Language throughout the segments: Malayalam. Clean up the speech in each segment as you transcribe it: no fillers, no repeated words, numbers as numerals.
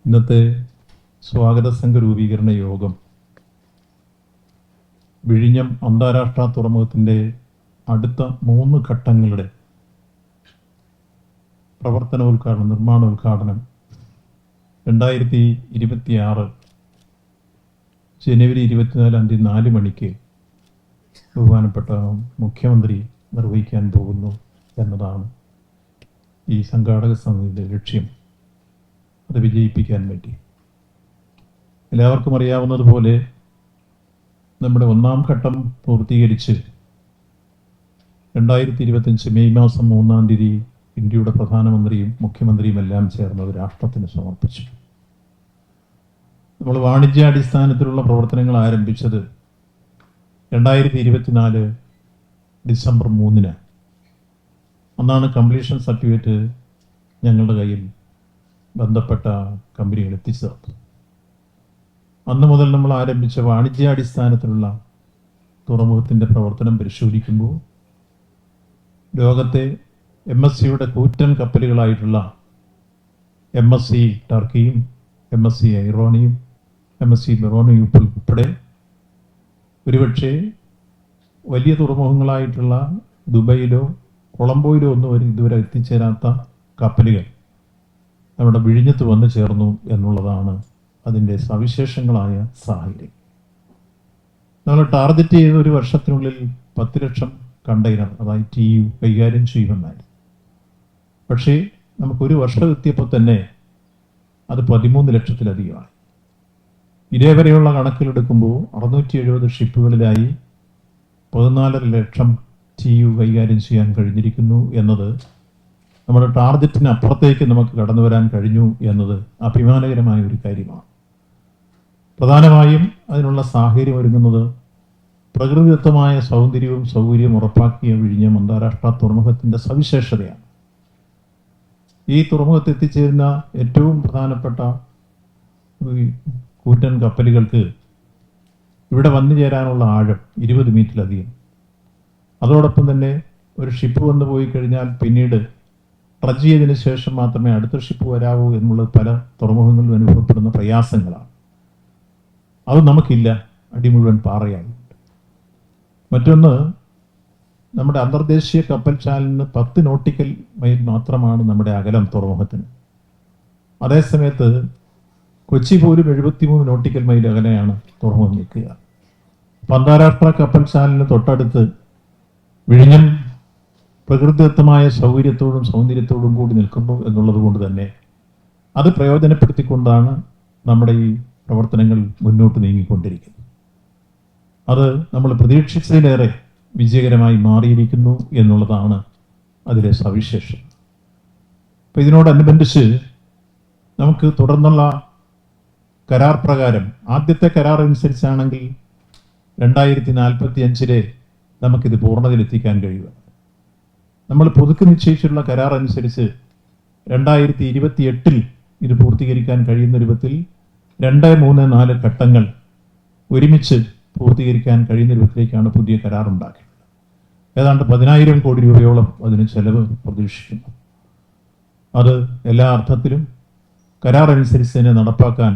ഇന്നത്തെ സ്വാഗത സംഘ രൂപീകരണ യോഗം വിഴിഞ്ഞം അന്താരാഷ്ട്ര തുറമുഖത്തിൻ്റെ അടുത്ത 3 ഘട്ടങ്ങളുടെ പ്രവർത്തനോദ്ഘാടനം, നിർമ്മാണോദ്ഘാടനം 2026 ജനുവരി 24-ാം തീയതി 4 മണിക്ക് ബഹുമാനപ്പെട്ട മുഖ്യമന്ത്രി നിർവഹിക്കാൻ പോകുന്നു എന്നതാണ് ഈ സംഘാടക സമിതിയുടെ ലക്ഷ്യം. അത് വിജയിപ്പിക്കാൻ വേണ്ടി എല്ലാവർക്കും അറിയാവുന്നതുപോലെ നമ്മുടെ 1-ാം ഘട്ടം പൂർത്തീകരിച്ച് 2025 മെയ് മാസം 3-ാം തീയതി ഇന്ത്യയുടെ പ്രധാനമന്ത്രിയും മുഖ്യമന്ത്രിയും എല്ലാം ചേർന്ന് അത് രാഷ്ട്രത്തിന് സമർപ്പിച്ചു. നമ്മൾ വാണിജ്യാടിസ്ഥാനത്തിലുള്ള പ്രവർത്തനങ്ങൾ ആരംഭിച്ചത് 2024 ഡിസംബർ 3-ന്. അന്നാണ് കംപ്ലീഷൻ സർട്ടിഫിക്കറ്റ് ഞങ്ങളുടെ കയ്യിൽ ബന്ധപ്പെട്ട കമ്പനികൾ എത്തിച്ചേർത്തത്. അന്ന് മുതൽ നമ്മൾ ആരംഭിച്ച വാണിജ്യാടിസ്ഥാനത്തിലുള്ള തുറമുഖത്തിൻ്റെ പ്രവർത്തനം പരിശോധിക്കുമ്പോൾ ലോകത്തെ MSCയുടെ കൂറ്റൻ കപ്പലുകളായിട്ടുള്ള MSC ടർക്കിയും MSC ഐറോണിയും MSC ബെറോണിയും ഉൾപ്പെടെ ഒരുപക്ഷെ വലിയ തുറമുഖങ്ങളായിട്ടുള്ള ദുബൈയിലോ കൊളംബോയിലോ ഒന്നും ഇതുവരെ എത്തിച്ചേരാത്ത കപ്പലുകൾ നമ്മുടെ വിഴിഞ്ഞത്ത് വന്നു ചേർന്നു എന്നുള്ളതാണ് അതിൻ്റെ സവിശേഷങ്ങളായ സാഹചര്യം. നമ്മൾ ടാർഗറ്റ് ചെയ്ത ഒരു വർഷത്തിനുള്ളിൽ 10 ലക്ഷം കണ്ടെയ്നർ, അതായത് TEU കൈകാര്യം ചെയ്യുമെന്നായിരുന്നു. പക്ഷേ നമുക്കൊരു വർഷം എത്തിയപ്പോൾ തന്നെ അത് 13 ലക്ഷത്തിലധികമായി. ഇതേവരെയുള്ള കണക്കിലെടുക്കുമ്പോൾ 670 ഷിപ്പുകളിലായി 14 ലക്ഷം TEU കൈകാര്യം ചെയ്യാൻ കഴിഞ്ഞിരിക്കുന്നു എന്നത് നമ്മുടെ ടാർഗറ്റിന് അപ്പുറത്തേക്ക് നമുക്ക് കടന്നു വരാൻ കഴിഞ്ഞു എന്നത് അഭിമാനകരമായ ഒരു കാര്യമാണ്. പ്രധാനമായും അതിനുള്ള സാഹചര്യം ഒരുങ്ങുന്നത് പ്രകൃതിദത്തമായ സൗന്ദര്യവും സൗകര്യവും ഉറപ്പാക്കിയ വിഴിഞ്ഞം അന്താരാഷ്ട്ര തുറമുഖത്തിൻ്റെ സവിശേഷതയാണ്. ഈ തുറമുഖത്ത് എത്തിച്ചേരുന്ന ഏറ്റവും പ്രധാനപ്പെട്ട കൂറ്റൻ കപ്പലുകൾക്ക് ഇവിടെ വന്നു ചേരാനുള്ള ആഴം 20 മീറ്ററിലധികം. അതോടൊപ്പം തന്നെ ഒരു ഷിപ്പ് വന്നു പോയി കഴിഞ്ഞാൽ പിന്നീട് ട്രജ് ചെയ്തതിന് ശേഷം മാത്രമേ അടുത്ത ഷിപ്പ് വരാവൂ എന്നുള്ളത് പല തുറമുഖങ്ങളിലും അനുഭവപ്പെടുന്ന പ്രയാസങ്ങളാണ്. അത് നമുക്കില്ല, അടി മുഴുവൻ പാറയാണ്. മറ്റൊന്ന്, നമ്മുടെ അന്തർദേശീയ കപ്പൽ ചാനലിന് 10 നോട്ടിക്കൽ മൈൽ മാത്രമാണ് നമ്മുടെ അകലം തുറമുഖത്തിന്. അതേസമയത്ത് കൊച്ചി പോലും 73 നോട്ടിക്കൽ മൈൽ അകലെയാണ് തുറമുഖം നിൽക്കുക. അന്താരാഷ്ട്ര കപ്പൽ ചാനലിന് തൊട്ടടുത്ത് വിഴിഞ്ഞം പ്രകൃതിദത്തമായ സൗകര്യത്തോടും സൗന്ദര്യത്തോടും കൂടി നിൽക്കുന്നു എന്നുള്ളത് കൊണ്ട് തന്നെ അത് പ്രയോജനപ്പെടുത്തിക്കൊണ്ടാണ് നമ്മുടെ ഈ പ്രവർത്തനങ്ങൾ മുന്നോട്ട് നീങ്ങിക്കൊണ്ടിരിക്കുന്നത്. അത് നമ്മൾ പ്രതീക്ഷിച്ചതിലേറെ വിജയകരമായി മാറിയിരിക്കുന്നു എന്നുള്ളതാണ് അതിലെ സവിശേഷം. അപ്പം ഇതിനോടനുബന്ധിച്ച് നമുക്ക് തുടർന്നുള്ള കരാർ പ്രകാരം, ആദ്യത്തെ കരാർ അനുസരിച്ചാണെങ്കിൽ 2045 നമുക്കിത് പൂർണ്ണതയിലെത്തിക്കാൻ കഴിയുക. നമ്മൾ പുതുക്കി നിശ്ചയിച്ചിട്ടുള്ള കരാർ അനുസരിച്ച് 2028 ഇത് പൂർത്തീകരിക്കാൻ കഴിയുന്ന രൂപത്തിൽ 2, 3, 4 ഘട്ടങ്ങൾ ഒരുമിച്ച് പൂർത്തീകരിക്കാൻ കഴിയുന്ന രൂപത്തിലേക്കാണ് പുതിയ കരാർ ഉണ്ടാക്കിയത്. ഏതാണ്ട് 10,000 കോടി രൂപയോളം അതിന് ചെലവ് പ്രതീക്ഷിക്കുന്നു. അത് എല്ലാ അർത്ഥത്തിലും കരാർ അനുസരിച്ച് തന്നെ നടപ്പാക്കാൻ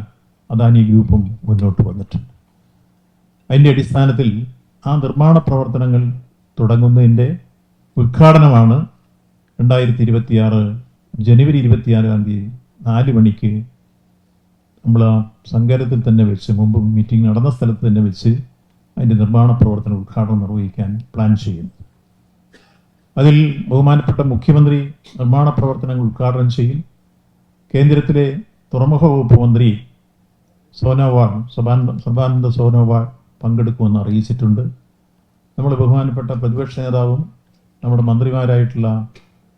അദാനി ഗ്രൂപ്പും മുന്നോട്ട് വന്നിട്ടുണ്ട്. അതിൻ്റെ അടിസ്ഥാനത്തിൽ ആ നിർമ്മാണ പ്രവർത്തനങ്ങൾ തുടങ്ങുന്നതിൻ്റെ ഉദ്ഘാടനമാണ് 2026 ജനുവരി 24-ാം തീയതി 4 മണിക്ക് നമ്മൾ ആ സങ്കേതത്തിൽ തന്നെ വെച്ച്, മുമ്പ് മീറ്റിംഗ് നടന്ന സ്ഥലത്ത് തന്നെ വെച്ച് അതിൻ്റെ നിർമ്മാണ പ്രവർത്തന ഉദ്ഘാടനം നിർവഹിക്കാൻ പ്ലാൻ ചെയ്യുന്നു. അതിൽ ബഹുമാനപ്പെട്ട മുഖ്യമന്ത്രി നിർമ്മാണ പ്രവർത്തനങ്ങൾ ഉദ്ഘാടനം ചെയ്യും. കേന്ദ്രത്തിലെ തുറമുഖ വകുപ്പ് മന്ത്രി സർബാനന്ദ സോനോവാൾ പങ്കെടുക്കുമെന്ന് അറിയിച്ചിട്ടുണ്ട്. നമ്മൾ ബഹുമാനപ്പെട്ട പ്രതിപക്ഷ നേതാവും നമ്മുടെ മന്ത്രിമാരായിട്ടുള്ള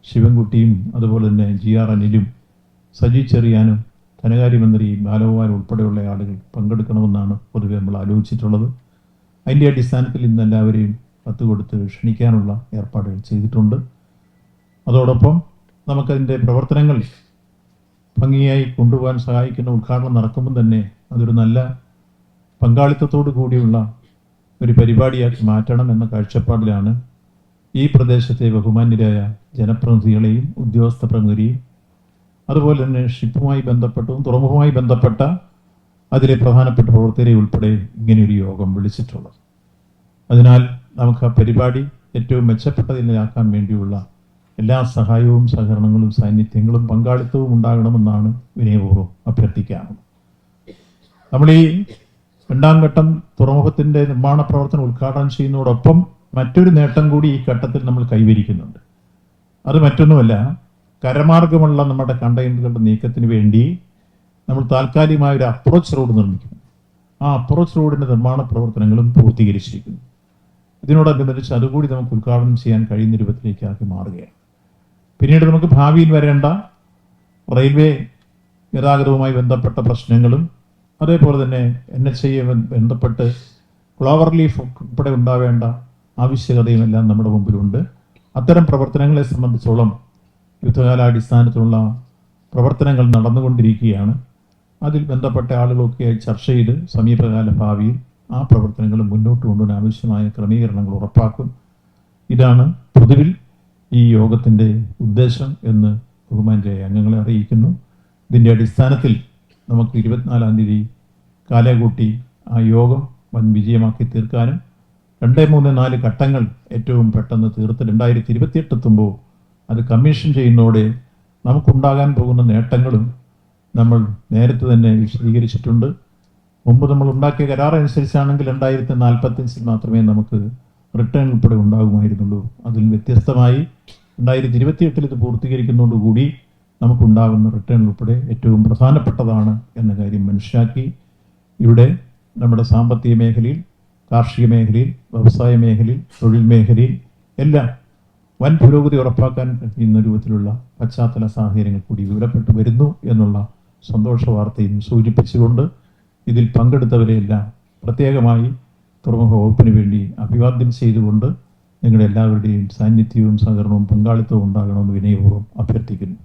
ശിവൻകുട്ടിയും അതുപോലെ തന്നെ GR അനിലും സജി ചെറിയാനും ധനകാര്യമന്ത്രി ബാലഗോപാൽ ഉൾപ്പെടെയുള്ള ആളുകൾ പങ്കെടുക്കണമെന്നാണ് പൊതുവെ നമ്മൾ ആലോചിച്ചിട്ടുള്ളത്. അതിൻ്റെ അടിസ്ഥാനത്തിൽ ഇന്ന് എല്ലാവരെയും കത്ത് കൊടുത്ത് ക്ഷണിക്കാനുള്ള ഏർപ്പാടുകൾ ചെയ്തിട്ടുണ്ട്. അതോടൊപ്പം നമുക്കതിൻ്റെ പ്രവർത്തനങ്ങൾ ഭംഗിയായി കൊണ്ടുപോകാൻ സഹായിക്കുന്ന ഉദ്ഘാടനം നടക്കുമ്പോൾ തന്നെ അതൊരു നല്ല പങ്കാളിത്തത്തോടു കൂടിയുള്ള ഒരു പരിപാടിയാക്കി മാറ്റണം എന്ന കാഴ്ചപ്പാടിലാണ് ഈ പ്രദേശത്തെ ബഹുമാന്യരായ ജനപ്രതിനിധികളെയും ഉദ്യോഗസ്ഥ പ്രമുഖരെയും അതുപോലെ തന്നെ ഷിപ്പുമായി ബന്ധപ്പെട്ടതും തുറമുഖവുമായി ബന്ധപ്പെട്ട അതിലെ പ്രധാനപ്പെട്ട പ്രവർത്തകരെ ഉൾപ്പെടെ ഇങ്ങനെയൊരു യോഗം വിളിച്ചിട്ടുള്ളത്. അതിനാൽ നമുക്ക് ആ പരിപാടി ഏറ്റവും മെച്ചപ്പെട്ടതിലാക്കാൻ വേണ്ടിയുള്ള എല്ലാ സഹായവും സഹകരണങ്ങളും സാന്നിധ്യങ്ങളും പങ്കാളിത്തവും ഉണ്ടാകണമെന്നാണ് വിനയപൂർവ്വം അഭ്യർത്ഥിക്കാറുള്ളത്. നമ്മൾ ഈ രണ്ടാം ഘട്ടം തുറമുഖത്തിൻ്റെ നിർമ്മാണ പ്രവർത്തനം ഉദ്ഘാടനം ചെയ്യുന്നതോടൊപ്പം മറ്റൊരു നേട്ടം കൂടി ഈ ഘട്ടത്തിൽ നമ്മൾ കൈവരിക്കുന്നുണ്ട്. അത് മറ്റൊന്നുമല്ല, കരമാർഗമുള്ള നമ്മുടെ കണ്ടെയ്നറുകളുടെ നീക്കത്തിന് വേണ്ടി നമ്മൾ താൽക്കാലികമായ ഒരു അപ്രോച്ച് റോഡ് നിർമ്മിക്കുന്നു. ആ അപ്രോച്ച് റോഡിൻ്റെ നിർമ്മാണ പ്രവർത്തനങ്ങളും പൂർത്തീകരിച്ചിരിക്കുന്നു. ഇതിനോടനുബന്ധിച്ച് അതുകൂടി നമുക്ക് ഉദ്ഘാടനം ചെയ്യാൻ കഴിയുന്ന രൂപത്തിലേക്കാക്കി മാറുകയാണ്. പിന്നീട് നമുക്ക് ഭാവിയിൽ വരേണ്ട റെയിൽവേ ഗതാഗതവുമായി ബന്ധപ്പെട്ട പ്രശ്നങ്ങളും അതേപോലെ തന്നെ NHI ബന്ധപ്പെട്ട് ക്ലോവർ ലീഫ് ഉൾപ്പെടെ ഉണ്ടാവേണ്ട ആവശ്യകതയും എല്ലാം നമ്മുടെ മുമ്പിലുണ്ട്. അത്തരം പ്രവർത്തനങ്ങളെ സംബന്ധിച്ചോളം യുദ്ധകാലാടിസ്ഥാനത്തിലുള്ള പ്രവർത്തനങ്ങൾ നടന്നുകൊണ്ടിരിക്കുകയാണ്. അതിൽ ബന്ധപ്പെട്ട ആളുകളൊക്കെയായി ചർച്ച ചെയ്ത് സമീപകാല ഭാവിയിൽ ആ പ്രവർത്തനങ്ങൾ മുന്നോട്ട് കൊണ്ടുവരാൻ ആവശ്യമായ ക്രമീകരണങ്ങൾ ഉറപ്പാക്കും. ഇതാണ് പൊതുവിൽ ഈ യോഗത്തിൻ്റെ ഉദ്ദേശം എന്ന് ബഹുമാന്യരായ അംഗങ്ങളെ അറിയിക്കുന്നു. ഇതിൻ്റെ അടിസ്ഥാനത്തിൽ നമുക്ക് 24-ാം തീയതി കാലകൂട്ടി ആ യോഗം വൻ വിജയമാക്കി തീർക്കാനും 2, 3, 4 ഘട്ടങ്ങൾ ഏറ്റവും പെട്ടെന്ന് തീർത്ത് 2028 എത്തുമ്പോൾ അത് കമ്മീഷൻ ചെയ്യുന്നതോടെ നമുക്കുണ്ടാകാൻ പോകുന്ന നേട്ടങ്ങളും നമ്മൾ നേരത്തെ തന്നെ വിശദീകരിച്ചിട്ടുണ്ട്. മുമ്പ് നമ്മൾ ഉണ്ടാക്കിയ കരാർ അനുസരിച്ചാണെങ്കിൽ 2045 മാത്രമേ നമുക്ക് റിട്ടേൺ ഉൾപ്പെടെ ഉണ്ടാകുമായിരുന്നുള്ളൂ. അതിൽ വ്യത്യസ്തമായി 2028 ഇത് പൂർത്തീകരിക്കുന്നതോടുകൂടി നമുക്കുണ്ടാകുന്ന റിട്ടേൺ ഉൾപ്പെടെ ഏറ്റവും പ്രധാനപ്പെട്ടതാണ് എന്ന കാര്യം മനസ്സിലാക്കി ഇവിടെ നമ്മുടെ സാമ്പത്തിക മേഖലയിൽ, കാർഷിക മേഖലയിൽ, വ്യവസായ മേഖലയിൽ, തൊഴിൽ മേഖലയിൽ എല്ലാം വൻ പുരോഗതി ഉറപ്പാക്കാൻ കഴിയുന്ന രൂപത്തിലുള്ള പശ്ചാത്തല സാഹചര്യങ്ങൾ കൂടി വിവരപ്പെട്ടു വരുന്നു എന്നുള്ള സന്തോഷ വാർത്തയും സൂചിപ്പിച്ചുകൊണ്ട് ഇതിൽ പങ്കെടുത്തവരെയെല്ലാം പ്രത്യേകമായി തുറമുഖ വകുപ്പിന് വേണ്ടി അഭിവാദ്യം ചെയ്തുകൊണ്ട് നിങ്ങളുടെ എല്ലാവരുടെയും സാന്നിധ്യവും സഹകരണവും പങ്കാളിത്തവും ഉണ്ടാകണമെന്ന് വിനയപൂർവ്വം അഭ്യർത്ഥിക്കുന്നു.